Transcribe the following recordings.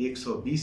120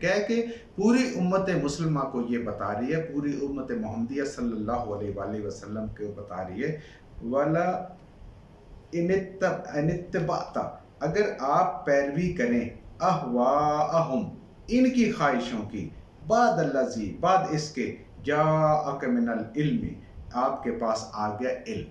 کہہ کے پوری امت مسلمہ کو یہ بتا رہی ہے، پوری امت محمدیہ صلی اللہ علیہ وآلہ وسلم کو بتا رہی ہے، وَلَا إِنِ اتَّبَعْتَ، اگر آپ پیروی کریں اہواءہم، ان کی خواہشوں کی، بعد الذی، بعد اس کے، جاءک من العلم، آپ کے پاس آ گیا علم،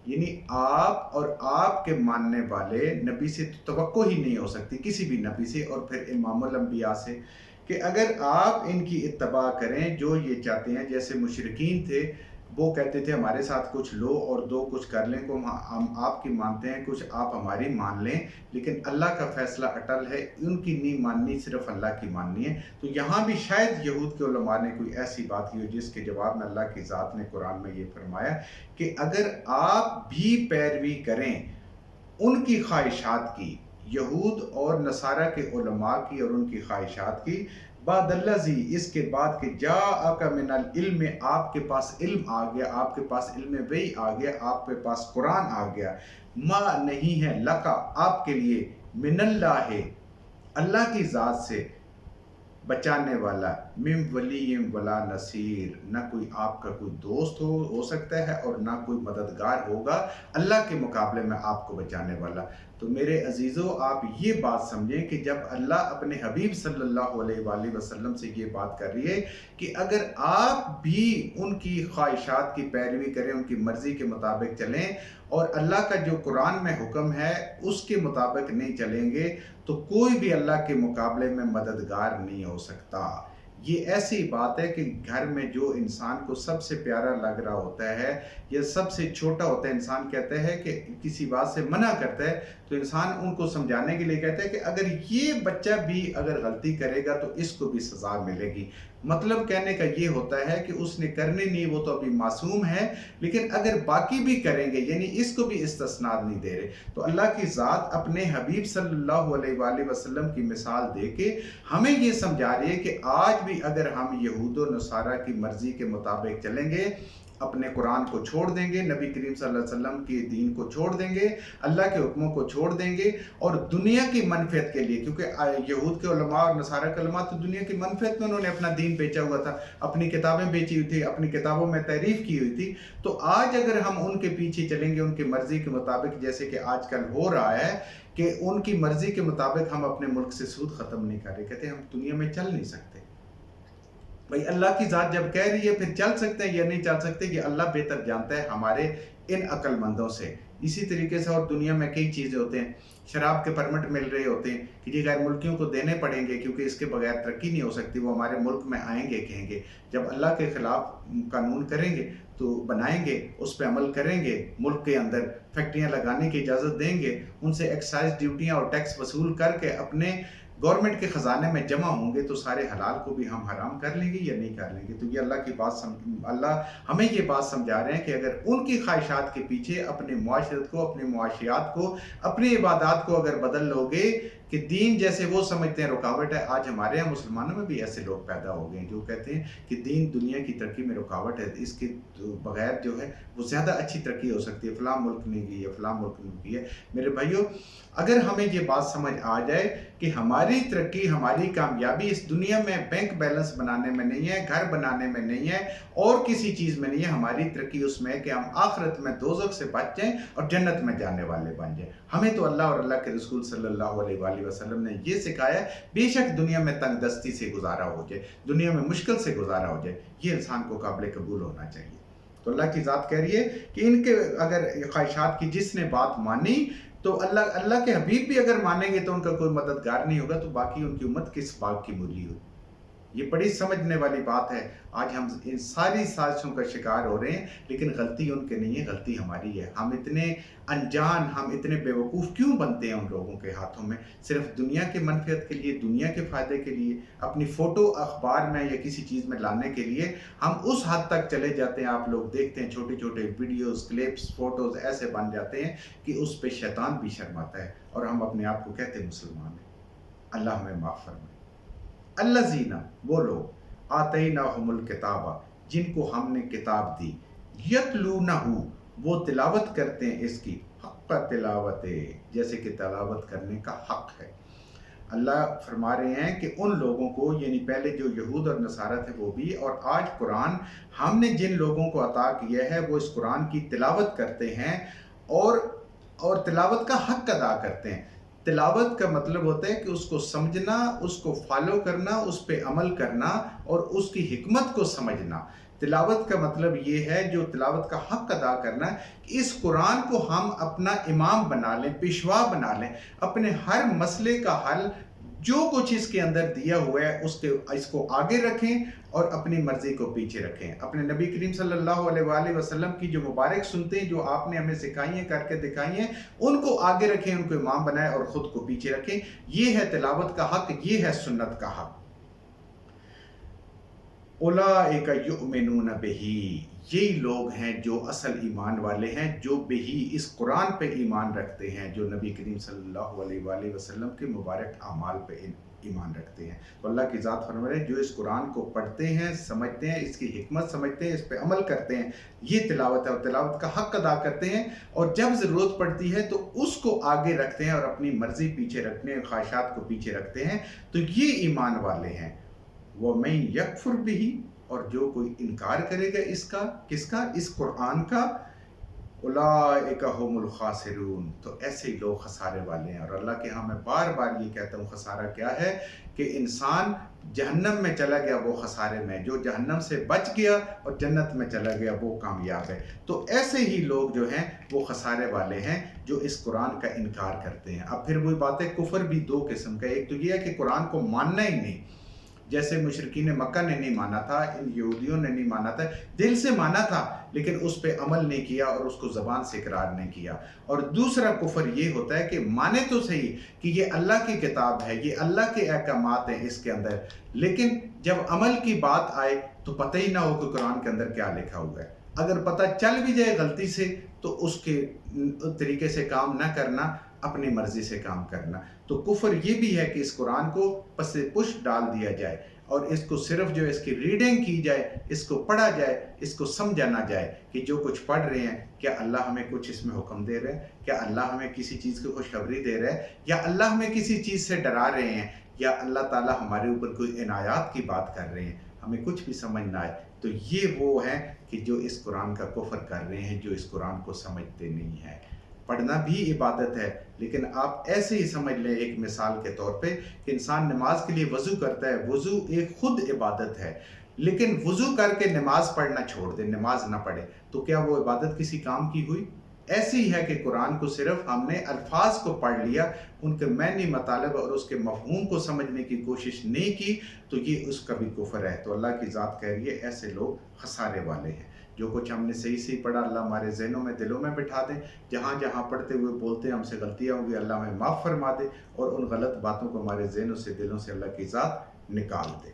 یعنی آپ اور آپ کے ماننے والے نبی سے تو توقع ہی نہیں ہو سکتی، کسی بھی نبی سے اور پھر امام الانبیاء سے، کہ اگر آپ ان کی اتباع کریں جو یہ چاہتے ہیں. جیسے مشرکین تھے، وہ کہتے تھے ہمارے ساتھ کچھ لو اور دو کچھ کر لیں، کو ہم آپ کی مانتے ہیں، کچھ آپ ہماری مان لیں، لیکن اللہ کا فیصلہ اٹل ہے، ان کی نہیں ماننی، صرف اللہ کی ماننی ہے. تو یہاں بھی شاید یہود کے علماء نے کوئی ایسی بات کی ہو جس کے جواب میں اللہ کی ذات نے قرآن میں یہ فرمایا کہ اگر آپ بھی پیروی کریں ان کی خواہشات کی، یہود اور نصارہ کے علماء کی اور ان کی خواہشات کی، بعد الذی، اس کے بعد کہ جاءک من العلم، آپ کے پاس علم آ گیا، آپ کے پاس علم وحی آ گیا، آپ کے پاس قرآن آ گیا، ما نہیں ہے لکا، آپ کے لیے، من اللہ، اللہ کی ذات سے بچانے والا، من ولی ولا نصیر، نہ کوئی آپ کا کوئی دوست ہو سکتا ہے اور نہ کوئی مددگار ہوگا اللہ کے مقابلے میں آپ کو بچانے والا. تو میرے عزیزو، آپ یہ بات سمجھیں کہ جب اللہ اپنے حبیب صلی اللہ علیہ وآلہ وسلم سے یہ بات کر رہی ہے کہ اگر آپ بھی ان کی خواہشات کی پیروی کریں، ان کی مرضی کے مطابق چلیں اور اللہ کا جو قرآن میں حکم ہے اس کے مطابق نہیں چلیں گے، تو کوئی بھی اللہ کے مقابلے میں مددگار نہیں ہو سکتا. یہ ایسی بات ہے کہ گھر میں جو انسان کو سب سے پیارا لگ رہا ہوتا ہے یا سب سے چھوٹا ہوتا ہے، انسان کہتا ہے کہ کسی بات سے منع کرتا ہے تو انسان ان کو سمجھانے کے لیے کہتا ہے کہ اگر یہ بچہ بھی اگر غلطی کرے گا تو اس کو بھی سزا ملے گی. مطلب کہنے کا یہ ہوتا ہے کہ اس نے کرنی نہیں، وہ تو ابھی معصوم ہے، لیکن اگر باقی بھی کریں گے، یعنی اس کو بھی استثناء نہیں دے رہے. تو اللہ کی ذات اپنے حبیب صلی اللہ علیہ وآلہ وسلم کی مثال دے کے ہمیں یہ سمجھا رہی ہے کہ آج بھی اگر ہم یہود و نصارہ کی مرضی کے مطابق چلیں گے، اپنے قرآن کو چھوڑ دیں گے، نبی کریم صلی اللہ علیہ وسلم کے دین کو چھوڑ دیں گے، اللہ کے حکموں کو چھوڑ دیں گے اور دنیا کی منفعت کے لیے، کیونکہ یہود کے علماء اور نصارہ کے علماء تو دنیا کی منفعت میں انہوں نے اپنا دین بیچا ہوا تھا، اپنی کتابیں بیچی ہوئی تھی، اپنی کتابوں میں تعریف کی ہوئی تھی. تو آج اگر ہم ان کے پیچھے چلیں گے، ان کی مرضی کے مطابق، جیسے کہ آج کل ہو رہا ہے کہ ان کی مرضی کے مطابق ہم اپنے ملک سے سود ختم نہیں کر رہے، کہتے ہیں ہم دنیا میں چل نہیں سکتے. بھائی اللہ کی ذات جب کہہ رہی ہے پھر چل سکتے ہیں یا نہیں چل سکتے، یہ اللہ بہتر جانتا ہے ہمارے ان عقل مندوں سے. اسی طریقے سے اور دنیا میں کئی چیزیں ہوتے ہیں، شراب کے پرمٹ مل رہے ہوتے ہیں کہ یہ غیر ملکیوں کو دینے پڑیں گے کیونکہ اس کے بغیر ترقی نہیں ہو سکتی. وہ ہمارے ملک میں آئیں گے، کہیں گے جب اللہ کے خلاف قانون کریں گے تو بنائیں گے، اس پہ عمل کریں گے، ملک کے اندر فیکٹریاں لگانے کی اجازت دیں گے، ان سے ایکسائز ڈیوٹیاں اور ٹیکس وصول کر کے اپنے گورنمنٹ کے خزانے میں جمع ہوں گے، تو سارے حلال کو بھی ہم حرام کر لیں گے یا نہیں کر لیں گے. تو یہ اللہ کی بات اللہ ہمیں یہ بات سمجھا رہے ہیں کہ اگر ان کی خواہشات کے پیچھے اپنے معاشرت کو، اپنے معاشیات کو، اپنی عبادات کو اگر بدل لو گے کہ دین جیسے وہ سمجھتے ہیں رکاوٹ ہے. آج ہمارے یہاں مسلمانوں میں بھی ایسے لوگ پیدا ہو گئے ہیں جو کہتے ہیں کہ دین دنیا کی ترقی میں رکاوٹ ہے، اس کے بغیر جو ہے وہ زیادہ اچھی ترقی ہو سکتی ہے، فلاں ملک نے کی ہے، فلاں ملک نے کی ہے. میرے بھائیو، اگر ہمیں یہ بات سمجھ آ جائے کہ ہماری ترقی، ہماری کامیابی اس دنیا میں بینک بیلنس بنانے میں نہیں ہے، گھر بنانے میں نہیں ہے اور کسی چیز میں نہیں ہے، ہماری ترقی اس میں ہے کہ ہم آخرت میں دوزخ سے بچ جائیں اور جنت میں جانے والے بن جائیں. ہمیں تو اللہ اور اللہ کے رسول صلی اللہ علیہ وآلہ وسلم نے یہ سکھایا ہے. بے شک دنیا میں تنگ دستی سے گزارا ہو جائے، دنیا میں مشکل سے گزارا ہو جائے، یہ انسان کو قابل قبول ہونا چاہیے. تو اللہ کی ذات کہہ رہی ہے کہ ان کے اگر خواہشات کی جس نے بات مانی تو اللہ کے حبیب بھی اگر مانیں گے تو ان کا کوئی مددگار نہیں ہوگا، تو باقی ان کی امت کس بات کی مولی ہوگی. یہ بڑی سمجھنے والی بات ہے. آج ہم ان ساری سازشوں کا شکار ہو رہے ہیں، لیکن غلطی ان کے نہیں ہے، غلطی ہماری ہے. ہم اتنے انجان، ہم اتنے بیوقوف کیوں بنتے ہیں ان لوگوں کے ہاتھوں میں، صرف دنیا کے منفعت کے لیے، دنیا کے فائدے کے لیے، اپنی فوٹو اخبار میں یا کسی چیز میں لانے کے لیے ہم اس حد تک چلے جاتے ہیں. آپ لوگ دیکھتے ہیں چھوٹے چھوٹے ویڈیوز، کلپس، فوٹوز ایسے بن جاتے ہیں کہ اس پہ شیطان بھی شرماتا ہے اور ہم اپنے آپ کو کہتے ہیں مسلمان ہیں. اللہ ہمیں معاف فرمائے. الذین، وہ لوگ، آتیناہم الکتاب، جن کو ہم نے کتاب دی، یتلونہ، وہ تلاوت کرتے ہیں اس کی، حق تلاوت، جیسے کہ تلاوت کرنے کا حق ہے. اللہ فرما رہے ہیں کہ ان لوگوں کو، یعنی پہلے جو یہود اور نصارہ تھے وہ بھی، اور آج قرآن ہم نے جن لوگوں کو عطا کیا ہے وہ اس قرآن کی تلاوت کرتے ہیں اور تلاوت کا حق ادا کرتے ہیں۔ تلاوت کا مطلب ہوتا ہے کہ اس کو سمجھنا، اس کو فالو کرنا، اس پہ عمل کرنا اور اس کی حکمت کو سمجھنا۔ تلاوت کا مطلب یہ ہے، جو تلاوت کا حق ادا کرنا، کہ اس قرآن کو ہم اپنا امام بنا لیں، پیشوا بنا لیں، اپنے ہر مسئلے کا حل جو کچھ اس کے اندر دیا ہوا ہے اس کو آگے رکھیں اور اپنی مرضی کو پیچھے رکھیں۔ اپنے نبی کریم صلی اللہ علیہ وآلہ وسلم کی جو مبارک سنتیں جو آپ نے ہمیں سکھائی ہیں، کر کے دکھائی ہیں، ان کو آگے رکھیں، ان کو امام بنائیں اور خود کو پیچھے رکھیں۔ یہ ہے تلاوت کا حق، یہ ہے سنت کا حق۔ اولئک یؤمنون بہ، یہی لوگ ہیں جو اصل ایمان والے ہیں، جو بہی اس قرآن پہ ایمان رکھتے ہیں، جو نبی کریم صلی اللہ علیہ وآلہ وسلم کے مبارک اعمال پہ ایمان رکھتے ہیں۔ تو اللہ کی ذات فرما رہے ہیں، جو اس قرآن کو پڑھتے ہیں، سمجھتے ہیں، اس کی حکمت سمجھتے ہیں، اس پہ عمل کرتے ہیں، یہ تلاوت ہے، اور تلاوت کا حق ادا کرتے ہیں، اور جب ضرورت پڑتی ہے تو اس کو آگے رکھتے ہیں اور اپنی مرضی پیچھے رکھتے ہیں، خواہشات کو پیچھے رکھتے ہیں، تو یہ ایمان والے ہیں۔ وَمَن يَكْفُرْ بِهِ، اور جو کوئی انکار کرے گا اس کا، کس کا؟ اس قرآن کا، اولئک هم الخاسرون، تو ایسے ہی لوگ خسارے والے ہیں۔ اور اللہ کے ہاں میں بار بار یہ کہتا ہوں، خسارہ کیا ہے؟ کہ انسان جہنم میں چلا گیا وہ خسارے میں، جو جہنم سے بچ گیا اور جنت میں چلا گیا وہ کامیاب ہے۔ تو ایسے ہی لوگ جو ہیں وہ خسارے والے ہیں جو اس قرآن کا انکار کرتے ہیں۔ اب پھر وہی بات ہے، کفر بھی دو قسم کا ہے۔ ایک تو یہ ہے کہ قرآن کو ماننا ہی نہیں، جیسے مشرکین مکہ نے نہیں مانا تھا، ان یہودیوں نے نہیں مانا تھا، دل سے مانا تھا لیکن اس پہ عمل نہیں کیا اور اس کو زبان سے اقرار نہیں کیا۔ اور دوسرا کفر یہ ہوتا ہے کہ مانے تو صحیح کہ یہ اللہ کی کتاب ہے، یہ اللہ کے احکامات ہیں اس کے اندر، لیکن جب عمل کی بات آئے تو پتہ ہی نہ ہو کہ قرآن کے اندر کیا لکھا ہوا ہے۔ اگر پتہ چل بھی جائے غلطی سے تو اس کے طریقے سے کام نہ کرنا، اپنی مرضی سے کام کرنا۔ تو کفر یہ بھی ہے کہ اس قرآن کو پس پش ڈال دیا جائے اور اس کو صرف جو اس کی ریڈنگ کی جائے، اس کو پڑھا جائے، اس کو سمجھا نہ جائے کہ جو کچھ پڑھ رہے ہیں کیا اللہ ہمیں کچھ اس میں حکم دے رہے ہیں، کیا اللہ ہمیں کسی چیز کی خوشخبری دے رہا ہے، یا اللہ ہمیں کسی چیز سے ڈرا رہے ہیں، یا اللہ تعالیٰ ہمارے اوپر کوئی عنایات کی بات کر رہے ہیں، ہمیں کچھ بھی سمجھ نہ آئے۔ تو یہ وہ ہیں کہ جو اس قرآن کا کفر کر رہے ہیں، جو اس قرآن کو سمجھتے نہیں ہیں۔ پڑھنا بھی عبادت ہے، لیکن آپ ایسے ہی سمجھ لیں ایک مثال کے طور پہ کہ انسان نماز کے لیے وضو کرتا ہے، وضو ایک خود عبادت ہے، لیکن وضو کر کے نماز پڑھنا چھوڑ دے، نماز نہ پڑھے، تو کیا وہ عبادت کسی کام کی ہوئی؟ ایسی ہی ہے کہ قرآن کو صرف ہم نے الفاظ کو پڑھ لیا، ان کے معنی مطالب اور اس کے مفہوم کو سمجھنے کی کوشش نہیں کی، تو یہ اس کا بھی کفر ہے۔ تو اللہ کی ذات کہہ رہی ہے ایسے لوگ خسارے والے ہیں۔ جو کچھ ہم نے صحیح صحیح پڑھا اللہ ہمارے ذہنوں میں، دلوں میں بٹھا دیں، جہاں جہاں پڑھتے ہوئے بولتے ہیں ہم سے غلطیاں ہوں گی، اللہ ہمیں معاف فرما دے، اور ان غلط باتوں کو ہمارے ذہنوں سے، دلوں سے اللہ کی ذات نکال دے۔